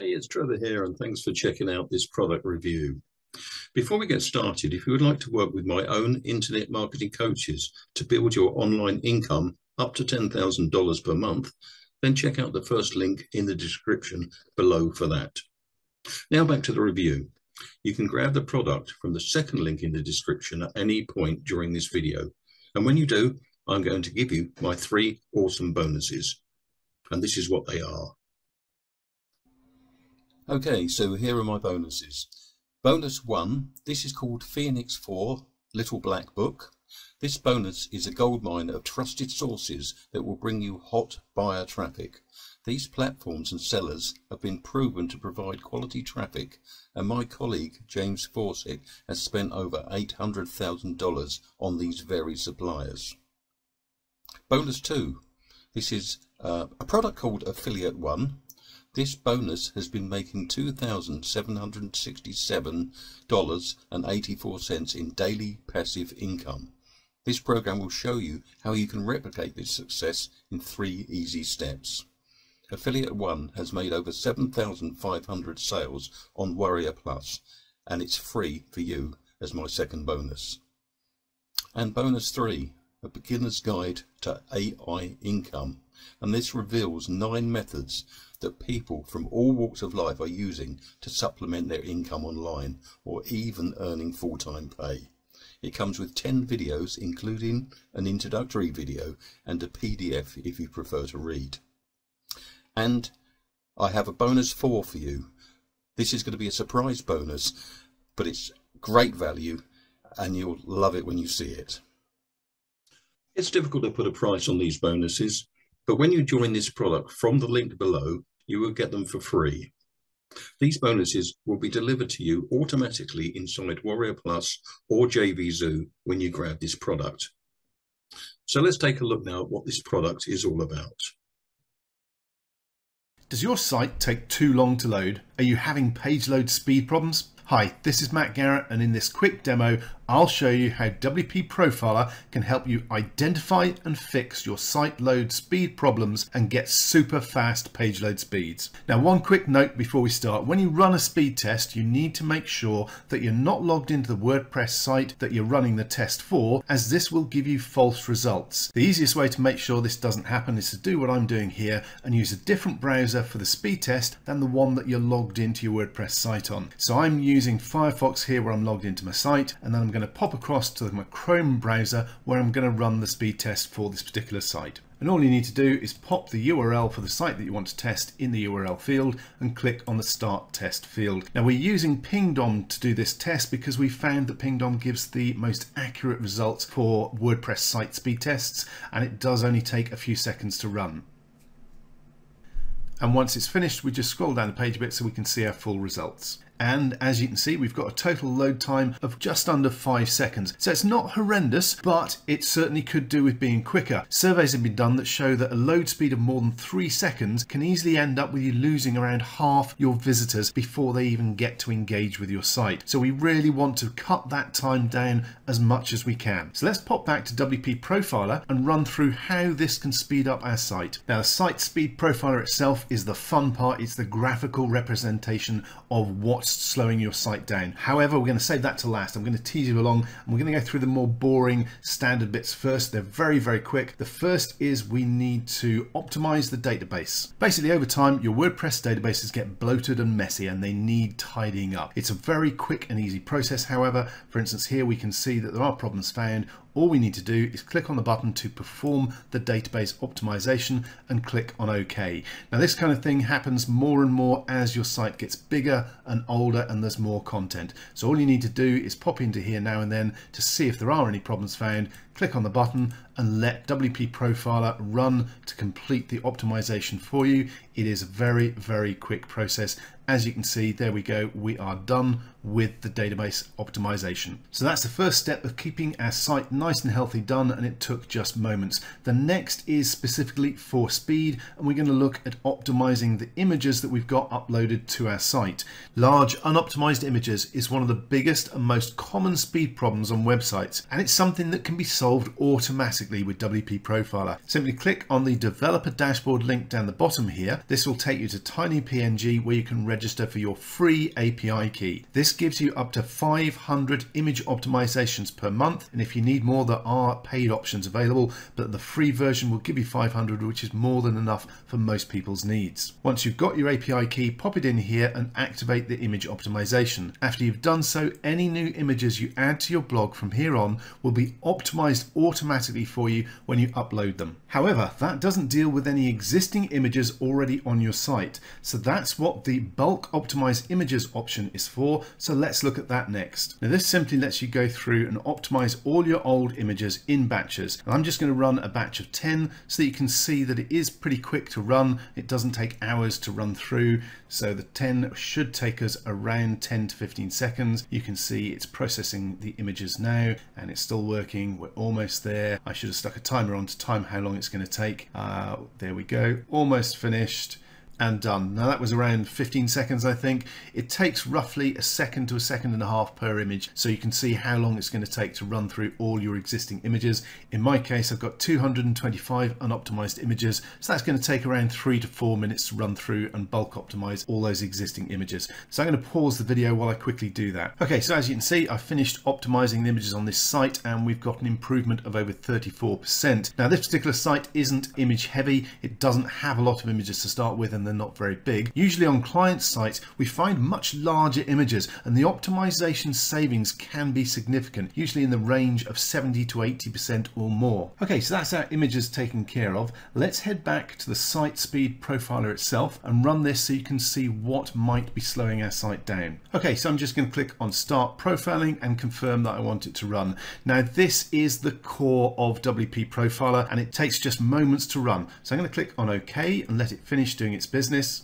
Hey, it's Trevor here, and thanks for checking out this product review. Before we get started, if you would like to work with my own internet marketing coaches to build your online income up to $10,000 per month, then check out the first link in the description below for that. Now back to the review. You can grab the product from the second link in the description at any point during this video. And when you do, I'm going to give you my 3 awesome bonuses. And this is what they are. Okay, so here are my bonuses. Bonus 1, this is called Phoenix 4 Little Black Book. This bonus is a goldmine of trusted sources that will bring you hot buyer traffic. These platforms and sellers have been proven to provide quality traffic, and my colleague James Foret has spent over $800,000 on these very suppliers. Bonus 2, this is a product called Affiliate 1. This bonus has been making $2,767.84 in daily passive income. This program will show you how you can replicate this success in 3 easy steps. Affiliate 1 has made over 7,500 sales on Warrior Plus, and it's free for you as my second bonus. And bonus 3, a beginner's guide to AI income, and this reveals 9 methods that people from all walks of life are using to supplement their income online or even earning full-time pay. It comes with 10 videos, including an introductory video and a PDF if you prefer to read. And I have a bonus 4 for you. This is going to be a surprise bonus, but it's great value and you'll love it when you see it. It's difficult to put a price on these bonuses, but when you join this product from the link below, you will get them for free. These bonuses will be delivered to you automatically inside Warrior Plus or JVZoo when you grab this product. So let's take a look now at what this product is all about. Does your site take too long to load? Are you having page load speed problems? Hi, this is Matt Garrett, and in this quick demo, I'll show you how WP Profiler can help you identify and fix your site load speed problems and get super fast page load speeds. Now, one quick note before we start. When you run a speed test, you need to make sure that you're not logged into the WordPress site that you're running the test for, as this will give you false results. The easiest way to make sure this doesn't happen is to do what I'm doing here and use a different browser for the speed test than the one that you're logged into your WordPress site on. So I'm using Firefox here where I'm logged into my site, and then I'm going to pop across to my Chrome browser where I'm going to run the speed test for this particular site. And all you need to do is pop the URL for the site that you want to test in the URL field and click on the Start Test field. Now, we're using Pingdom to do this test because we found that Pingdom gives the most accurate results for WordPress site speed tests, and it does only take a few seconds to run. And once it's finished, we just scroll down the page a bit so we can see our full results. And as you can see, we've got a total load time of just under 5 seconds. So it's not horrendous, but it certainly could do with being quicker. Surveys have been done that show that a load speed of more than 3 seconds can easily end up with you losing around half your visitors before they even get to engage with your site. So we really want to cut that time down as much as we can. So let's pop back to WP Profiler and run through how this can speed up our site. Now, the Site Speed Profiler itself is the fun part. It's the graphical representation of what's slowing your site down. However, we're going to save that to last. I'm going to tease you along, and we're going to go through the more boring standard bits first. They're very, very quick. The first is we need to optimize the database. Basically, over time, your WordPress databases get bloated and messy, and they need tidying up. It's a very quick and easy process. However, for instance, here we can see that there are problems found. All we need to do is click on the button to perform the database optimization and click on OK. Now, this kind of thing happens more and more as your site gets bigger and older and there's more content. So all you need to do is pop into here now and then to see if there are any problems found, click on the button and let WP Profiler run to complete the optimization for you. It is a very, very quick process. As you can see, there we go. We are done with the database optimization. So that's the first step of keeping our site nice and healthy done, and it took just moments. The next is specifically for speed, and we're going to look at optimizing the images that we've got uploaded to our site. Large unoptimized images is one of the biggest and most common speed problems on websites, and it's something that can be solved solved automatically with WP Profiler. Simply click on the developer dashboard link down the bottom here. This will take you to TinyPNG where you can register for your free API key. This gives you up to 500 image optimizations per month, and if you need more, there are paid options available, but the free version will give you 500, which is more than enough for most people's needs. Once you've got your API key, pop it in here and activate the image optimization. After you've done so, any new images you add to your blog from here on will be optimized automatically for you when you upload them. However, that doesn't deal with any existing images already on your site, so that's what the bulk optimize images option is for. So let's look at that next. Now this simply lets you go through and optimize all your old images in batches, and I'm just going to run a batch of 10 so that you can see that it is pretty quick to run. It doesn't take hours to run through, so the 10 should take us around 10 to 15 seconds. You can see it's processing the images now and it's still working. We're almost there. I should have stuck a timer on to time how long it's going to take. There we go, almost finished and done. Now that was around 15 seconds, I think. It takes roughly a second to a second and a half per image, so you can see how long it's going to take to run through all your existing images. In my case, I've got 225 unoptimized images, so that's going to take around 3 to 4 minutes to run through and bulk optimize all those existing images. So I'm going to pause the video while I quickly do that. Okay, so as you can see, I've finished optimizing the images on this site and we've got an improvement of over 34%. Now this particular site isn't image heavy. It doesn't have a lot of images to start with, and they're not very big. Usually on client sites we find much larger images and the optimization savings can be significant, usually in the range of 70 to 80% or more. Okay, so that's our images taken care of. Let's head back to the site speed profiler itself and run this so you can see what might be slowing our site down. Okay, so I'm just going to click on start profiling and confirm that I want it to run. Now this is the core of WP Profiler and it takes just moments to run. So I'm going to click on OK and let it finish doing its business.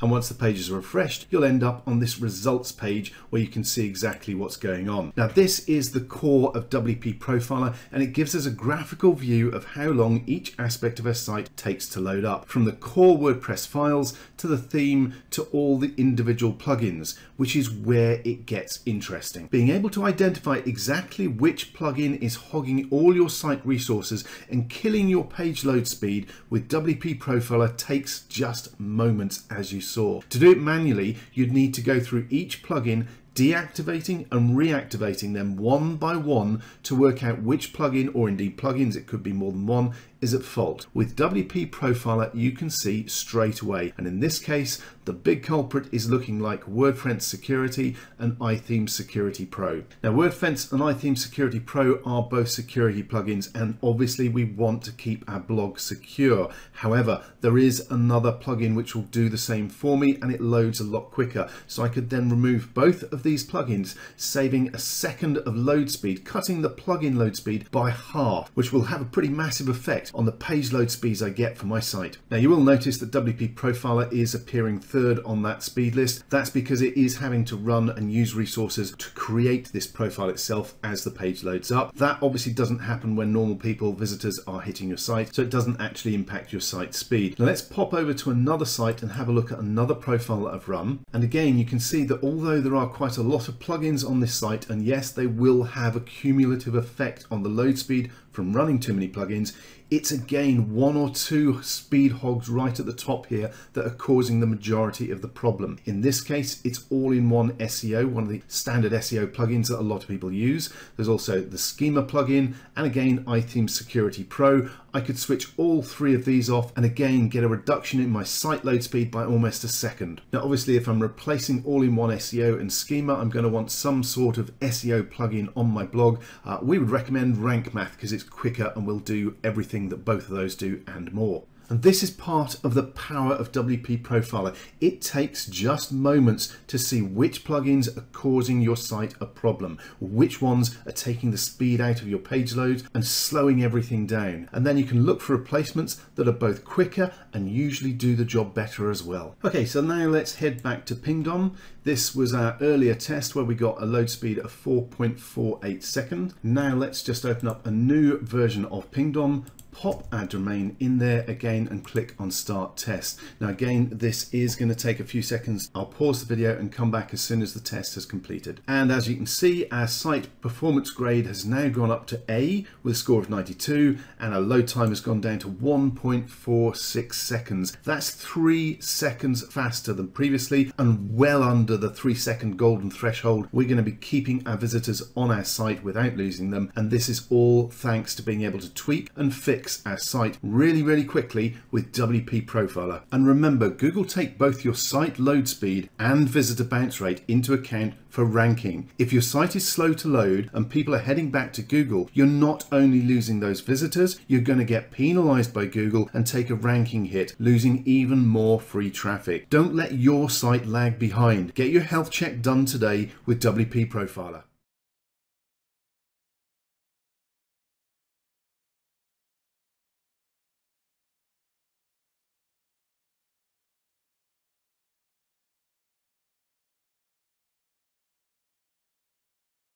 And once the pages are refreshed, you'll end up on this results page where you can see exactly what's going on. Now this is the core of WP Profiler and it gives us a graphical view of how long each aspect of our site takes to load up, from the core WordPress files to the theme to all the individual plugins, which is where it gets interesting. Being able to identify exactly which plugin is hogging all your site resources and killing your page load speed with WP Profiler takes just moments, as you saw. To do it manually, you'd need to go through each plugin, deactivating and reactivating them one by one to work out which plugin, or indeed plugins, it could be more than one, is at fault. With WP Profiler you can see straight away, and in this case the big culprit is looking like WordFence Security and iTheme Security Pro. Now WordFence and iTheme Security Pro are both security plugins and obviously we want to keep our blog secure. However, there is another plugin which will do the same for me and it loads a lot quicker, so I could then remove both of these plugins, saving a second of load speed, cutting the plugin load speed by half, which will have a pretty massive effect on the page load speeds I get for my site. Now you will notice that WP Profiler is appearing third on that speed list. That's because it is having to run and use resources to create this profile itself as the page loads up. That obviously doesn't happen when normal people, visitors, are hitting your site, so it doesn't actually impact your site speed. Now let's pop over to another site and have a look at another profile that I've run, and again you can see that although there are quite a lot of plugins on this site, and yes they will have a cumulative effect on the load speed from running too many plugins, it's again one or two speed hogs right at the top here that are causing the majority of the problem. In this case, it's all-in-one SEO, one of the standard SEO plugins that a lot of people use. There's also the Schema plugin and again iTheme Security Pro. I could switch all three of these off and again get a reduction in my site load speed by almost a second. Now obviously if I'm replacing all-in-one SEO and Schema, I'm going to want some sort of SEO plugin on my blog. We would recommend Rank Math because it's quicker and will do everything that both of those do and more. And this is part of the power of WP Profiler. It takes just moments to see which plugins are causing your site a problem, which ones are taking the speed out of your page load and slowing everything down. And then you can look for replacements that are both quicker and usually do the job better as well. Okay, so now let's head back to Pingdom. This was our earlier test where we got a load speed of 4.48 seconds. Now let's just open up a new version of Pingdom, pop our domain in there again and click on Start Test. Now again, this is going to take a few seconds. I'll pause the video and come back as soon as the test has completed. And as you can see, our site performance grade has now gone up to A with a score of 92, and our load time has gone down to 1.46 seconds. That's 3 seconds faster than previously and well under the 3-second golden threshold. We're going to be keeping our visitors on our site without losing them, and this is all thanks to being able to tweak and fix our site really quickly with WP Profiler. And remember, Google take both your site load speed and visitor bounce rate into account for ranking. If your site is slow to load and people are heading back to Google, you're not only losing those visitors, you're going to get penalized by Google and take a ranking hit, losing even more free traffic. Don't let your site lag behind. Get your health check done today with WP Profiler.